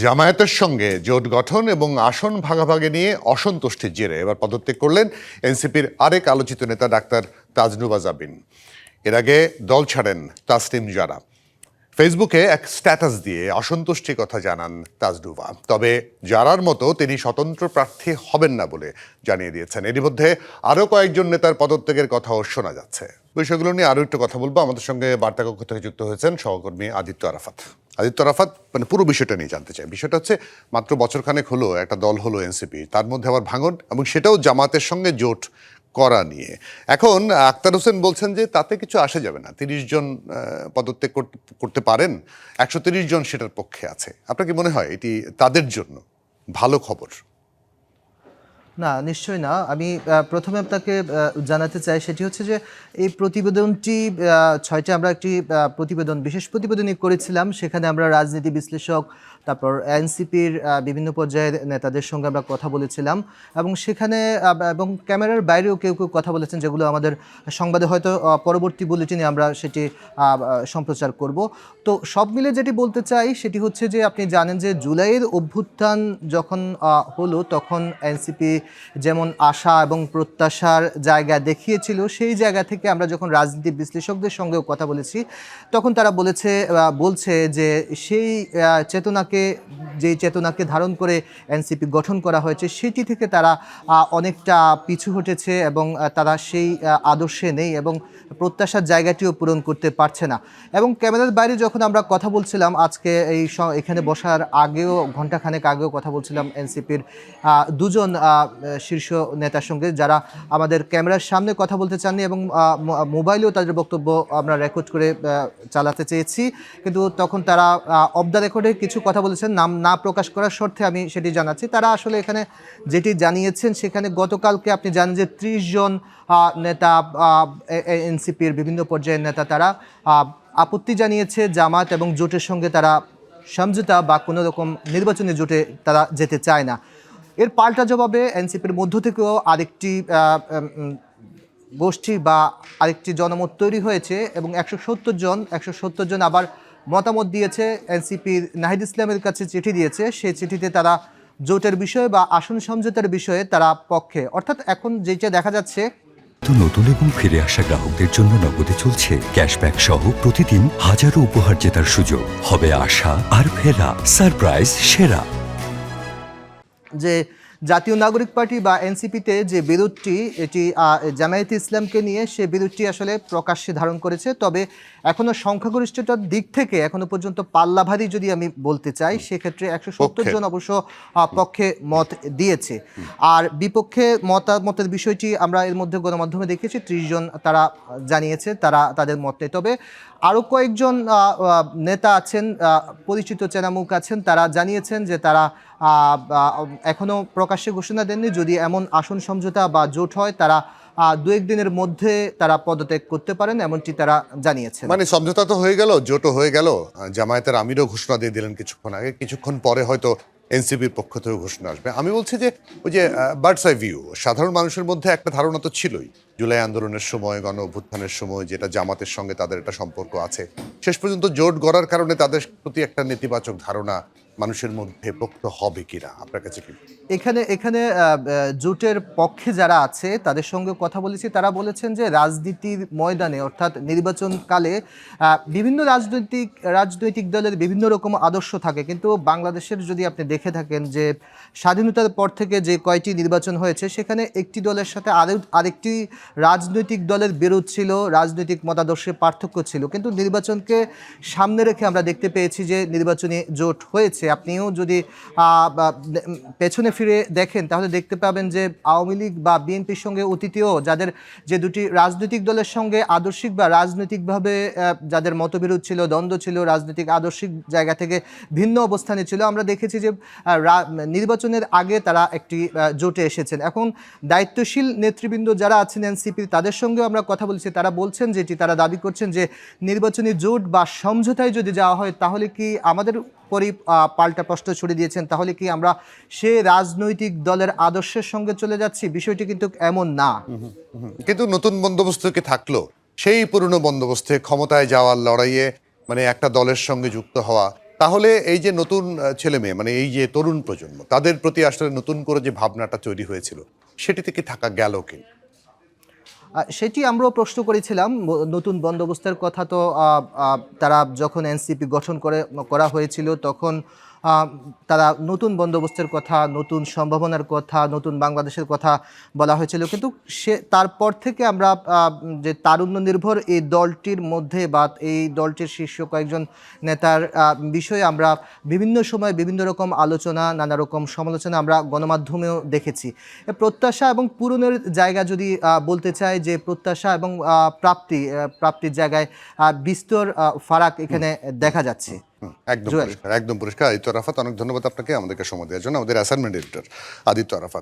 জামায়াতের সঙ্গে জোট গঠন এবং আসন ভাগাভাগি নিয়ে অসন্তুষ্টির জেরে এবার পদত্যাগ করলেন এনসিপির আরেক আলোচিত নেতা ডাক্তার তাজনুবা জাবিন। এর আগে দল ছাড়েন তাসনিম জারা। ফেসবুকে এক স্ট্যাটাস দিয়ে অসন্তুষ্টির কথা জানান তাজনুবা, তবে জারার মতো তিনি স্বতন্ত্র প্রার্থী হবেন না বলে জানিয়ে দিয়েছেন। এরই মধ্যে আরও কয়েকজন নেতার পদত্যাগের কথাও শোনা যাচ্ছে। বিষয়গুলো নিয়ে আরও একটু কথা বলবো। আমাদের সঙ্গে বার্তাকক্ষ থেকে যুক্ত হয়েছেন সহকর্মী আদিত্য আরাফাত। মানে পুরো বিষয়টা নিয়ে জানতে চাই। বিষয়টা হচ্ছে, মাত্র বছরখানেক হলো একটা দল হলো এনসিপি, তার মধ্যে আবার ভাঙন, এবং সেটাও জামাতের সঙ্গে জোট করা নিয়ে। এখন আক্তার হোসেন বলছেন যে তাতে কিছু আসে যাবে না, ৩০ জন পদত্যাগ করতে পারেন, ১৩০ জন সেটার পক্ষে আছে। আপনার কি মনে হয় এটি তাদের জন্য ভালো খবর? না, নিশ্চয়ই না। আমি প্রথমে আপনাকে জানাতে চাই, সেটি হচ্ছে যে এই প্রতিবেদনটি ৬টা আমরা একটি প্রতিবেদন, বিশেষ প্রতিবেদনই করেছিলাম। সেখানে আমরা রাজনীতি বিশ্লেষক, তারপর এনসিপির বিভিন্ন পর্যায়ের নেতাদের সঙ্গে আমরা কথা বলেছিলাম, এবং সেখানে এবং ক্যামেরার বাইরেও কেউ কেউ কথা বলেছেন, যেগুলো আমাদের সংবাদে হয়তো পরবর্তী বুলেটিনে আমরা সেটি সম্প্রচার করব। তো সব মিলে যেটি বলতে চাই সেটি হচ্ছে যে, আপনি জানেন যে জুলাইয়ের অভ্যুত্থান যখন হলো, তখন এনসিপি যেমন আশা এবং প্রত্যাশার জায়গা দেখিয়েছিল, সেই জায়গা থেকে আমরা যখন রাজনীতি বিশ্লেষকদের সঙ্গেও কথা বলেছি, তখন তারা বলছে যে সেই যেই চেতনাকে ধারণ করে এনসিপি গঠন করা হয়েছে, সেটি থেকে তারা অনেকটা পিছু হটেছে, এবং তারা সেই আদর্শে নেই, এবং প্রত্যাশার জায়গাটিও পূরণ করতে পারছে না। এবং ক্যামেরার বাইরে যখন আমরা কথা বলছিলাম, আজকে এখানে বসার আগেও, ঘণ্টাখানেক আগেও কথা বলছিলাম এনসিপির দুজন শীর্ষ নেতার সঙ্গে, যারা আমাদের ক্যামেরার সামনে কথা বলতে চাননি, এবং মোবাইলেও তাদের বক্তব্য আমরা রেকর্ড করে চালাতে চেয়েছি, কিন্তু তখন তারা অফ দ্য রেকর্ডে কিছু কথা বলেছেন, নাম না প্রকাশ করার শর্তে আমি সেটি জানাচ্ছি। তারা আসলে এখানে যেটি জানিয়েছেন, সেখানে গতকালকে আপনি জানেন যে ৩০ জন নেতা, এনসিপির বিভিন্ন পর্যায়ের নেতা, তারা আপত্তি জানিয়েছে জামাত এবং জোটের সঙ্গে তারা সমঝোতা বা কোনো রকম নির্বাচনী জোটে তারা যেতে চায় না। এর পাল্টা জবাবে এনসিপির মধ্য থেকেও আরেকটি গোষ্ঠী বা আরেকটি জনমত তৈরি হয়েছে, এবং ১৭০ জন আবার মতামত দিয়েছে। এনসিপির নাহিদ ইসলামের কাছে চিঠি দিয়েছে, সেই চিঠিতে তারা জোটের বিষয়ে বা আসন সমঝোতার বিষয়ে তারা পক্ষে। অর্থাৎ এখন যেটা দেখা যাচ্ছে, নতুন এবং ফিরে আসা গ্রাহকদের জন্য নগদে চলছে ক্যাশব্যাক সহ প্রতিদিন হাজারো উপহার জেতার সুযোগ। হবে আশা আর ফেরা, সারপ্রাইজ সেরা। যে জাতীয় নাগরিক পার্টি বা এনসিপিতে যে বিরোধটি, এটি জামায়াতে ইসলামকে নিয়ে, সে বিরোধটি আসলে প্রকাশ্যে ধারণ করেছে। তবে এখনও সংখ্যাগরিষ্ঠতার দিক থেকে এখনো পর্যন্ত পাল্লাভারী যদি আমি বলতে চাই, সেক্ষেত্রে ১৭০ জন অবশ্য পক্ষে মত দিয়েছে। আর বিপক্ষে মতামতের বিষয়টি আমরা এর মধ্যে গণমাধ্যমে দেখেছি, ৩০ জন তারা জানিয়েছে তারা তাদের মত নেই। তবে আরও কয়েকজন নেতা আছেন, পরিচিত চেনামুখ আছেন, তারা জানিয়েছেন যে তারা এখনও প্রকাশ্যে ঘোষণা দেননি। যদি এমন আসন সমঝোতা বা জোট হয়, তারা ২-১ দিনের মধ্যে তারা পদত্যাগ করতে পারেন, এমনটি তারা জানিয়েছেন। মানে সমঝোতা তো হয়ে গেল, জোটও হয়ে গেল, জামায়াতের আমিরও ঘোষণা দিয়ে দিলেন কিছুক্ষণ আগে, কিছুক্ষণ পরে হয়তো এনসিপির পক্ষ থেকে ঘোষণা আসবে। আমি বলছি যে ওই যে বার্ডস আই ভিউ, সাধারণ মানুষের মধ্যে একটা ধারণা তো ছিলই জুলাই আন্দোলনের সময়, গণ অভ্যুত্থানের সময়, যেটা জামাতের সঙ্গে তাদের একটা সম্পর্ক আছে। শেষ পর্যন্ত জোট গড়ার কারণে তাদের প্রতি একটা নেতিবাচক ধারণা মানুষের মধ্যে পোক্ত হবে কিনা, আপনার কাছে কি? এখানে জোটের পক্ষে যারা আছে তাদের সঙ্গে কথা বলেছি, তারা বলেছেন যে রাজনীতির ময়দানে, অর্থাৎ নির্বাচনকালে বিভিন্ন রাজনৈতিক দলের বিভিন্ন রকম আদর্শ থাকে, কিন্তু বাংলাদেশের যদি আপনি দেখে থাকেন যে স্বাধীনতার পর থেকে যে কয়টি নির্বাচন হয়েছে, সেখানে একটি দলের সাথে আরেকটি রাজনৈতিক দলের বিরোধ ছিল, রাজনৈতিক মতাদর্শে পার্থক্য ছিল, কিন্তু নির্বাচনকে সামনে রেখে আমরা দেখতে পেয়েছি যে নির্বাচনী জোট হয়েছে। আপনিও যদি পেছনে ফিরে দেখেন, তাহলে দেখতে পাবেন যে আওয়ামী লীগ বা বিএনপির সঙ্গে অতীতেও যাদের যে দুটি রাজনৈতিক দলের সঙ্গে আদর্শিক বা রাজনৈতিকভাবে যাদের মতবিরোধ ছিল, দ্বন্দ্ব ছিল, রাজনৈতিক আদর্শিক জায়গা থেকে ভিন্ন অবস্থানে ছিল, আমরা দেখেছি যে নির্বাচনের আগে তারা একটি জোটে এসেছেন। এখন দায়িত্বশীল নেতৃবৃন্দ যারা আছেন এনসিপির, তাদের সঙ্গেও আমরা কথা বলেছি, তারা বলছেন, যেটি তারা দাবি করছেন, যে নির্বাচনী জোট বা সমঝোতায় যদি যাওয়া হয়, তাহলে কি আমাদের পরই পাল্টা প্রশ্ন ছড়িয়ে দিয়েছেন, তাহলে কি আমরা সে রাজনৈতিক দলের আদর্শের সঙ্গে চলে যাচ্ছি? বিষয়টি কিন্তু এমন না। কিন্তু নতুন বন্দোবস্ত কি থাকলো? সেই পুরনো বন্দোবস্তে ক্ষমতায় যাওয়ার লড়াইয়ে, মানে একটা দলের সঙ্গে যুক্ত হওয়া, তাহলে এই যে নতুন ছেলে মেয়ে মানে এই যে তরুণ প্রজন্ম তাদের প্রতি আসলে নতুন করে যে ভাবনাটা তৈরি হয়েছিল সেটিতে কি থাকা গেল কি? সেটি আমরাও প্রশ্ন করেছিলাম। নতুন বন্দোবস্তের কথা তো তারা যখন এনসিপি গঠন করা হয়েছিল তখন তারা নতুন বন্দোবস্তের কথা, নতুন সম্ভাবনার কথা, নতুন বাংলাদেশের কথা বলা হয়েছিল। কিন্তু তারপর থেকে আমরা যে তারুণ্য নির্ভর এই দলটির মধ্যে বা এই দলটির শীর্ষ কয়েকজন নেতার বিষয়ে আমরা বিভিন্ন সময় বিভিন্ন রকম আলোচনা, নানা রকম সমালোচনা আমরা গণমাধ্যমেও দেখেছি। প্রত্যাশা এবং পূরণের জায়গা যদি বলতে চাই, যে প্রত্যাশা এবং প্রাপ্তির জায়গায় বিস্তর ফারাক এখানে দেখা যাচ্ছে। একদম পরিষ্কার, একদম পরিষ্কার। আদিত্য আরাফাত, অনেক ধন্যবাদ আপনাকে আমাদেরকে সময় দেওয়ার জন্য। আমাদের অ্যাসাইনমেন্ট এডিটর আদিত্য আরাফাত।